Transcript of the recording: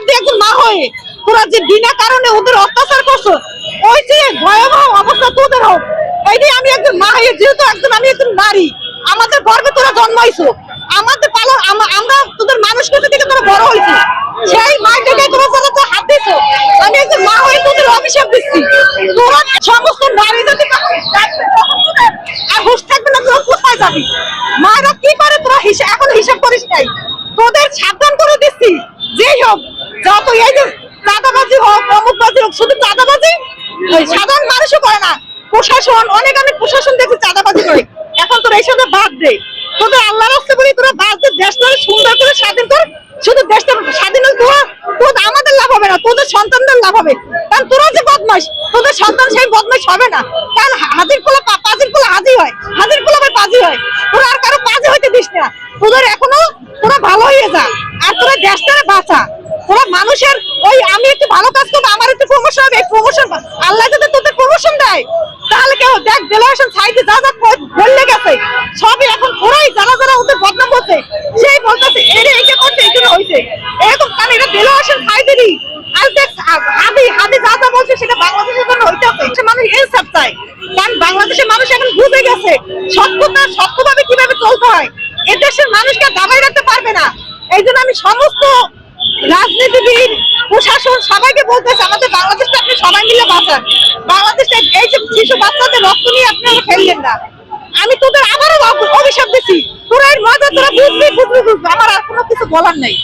তুই একজন মা হয়ে তোরা যে বিনা কারণে ওদের অত্যাচার করছো, ওই যে ভয়াবহ অবস্থা তোদের হোক। এই যে আমি একজন মা হয়ে, যেহেতু আমি একজন নারী, আমাদের গর্ভে তোরা জন্মাইছো, আমাদের পালন, আমরা তোদের মানুষ করতে থেকে তোরা বড় হয়েছে, সেই মাইটাকে তোরা যারা হাত দিছো, আমি একজন মা হয়ে তোদের অভিশাপ দিচ্ছি। তোরা সমস্ত নারী জাতি আর হুঁশ থাকবে না, তোরা কোথায় যাবি? মায়েরা কি করে তোরা এখন হিসাব করিস নাই। তোদের সাবধান করে দিচ্ছি, যেই হোক যত এই যে চাঁদাবাজি হোক, অমুকবাজি হোক, শুধু চাঁদাবাজি সাধারণ মানুষও করে না, প্রশাসন অনেক প্রশাসন দেখে চাঁদাবাজি করে। এখন তোরা এইসব বাদ দে, তোদের আল্লাহ রাস্তা বলি তোরা বাদ দে, দেশটা সুন্দর করে স্বাধীন কর। শুধু দেশটা স্বাধীন তোরা আমাদের লাভ হবে না, তোদের সন্তানদের লাভ হবে। কারণ তোরা যে বদমাইশ, তোদের সন্তান সেই বদমাইশ হবে না। কারণ হাজির পোলা পাজির পোলা হাজির হয়, হাজির পোলা ভাই পাজি হয়। তোরা আর কারো পাজি হইতে দিস না, তোদের এখনো তোরা ভালো হয়ে যা, আর তোরা দেশটারে বাঁচা। তোরা মানুষের ওই আমি একটু ভালো কাজ করবো, আমার একটু প্রমোশন হবে, এই প্রমোশন আল্লাহ যদি তোদের প্রমোশন দেয়, তাহলে কেউ দেখ ডেলিগেশন সাইডে যা যা বললে গেছে সবই এখন ওরাই যারা যারা ওদের বদনাম করছে, সেই বলতেছে এরে এইটা করছে, এইটা হয়েছে এরকম। কারণ এটা ডেলিগেশন সাইডেরই। আর দেখ হাদি যা যা বলছে সেটা বাংলাদেশের জন্য হইতেছে। মানুষ ইনসাফ চায়, কারণ বাংলাদেশের মানুষ এখন বুঝে গেছে সত্যভাবে কিভাবে চলতে হয়। এ দেশের মানুষকে দাবাই রাখতে পারবে না। এই জন্য আমি সমস্ত রাজনীতিবিদ, প্রশাসন সবাইকে বলতেছে, আমাদের বাংলাদেশটা আপনি সবাই মিলে বাঁচান। বাংলাদেশটা এই যে শিশু বাচ্চাদের রক্ত নিয়ে আপনারা ফেললেন না। আমি তোদের আবারও অভিশাপ দিচ্ছি, তোরা এর মজা তোরা বুঝবি। আমার আর কোনো কিছু বলার নেই।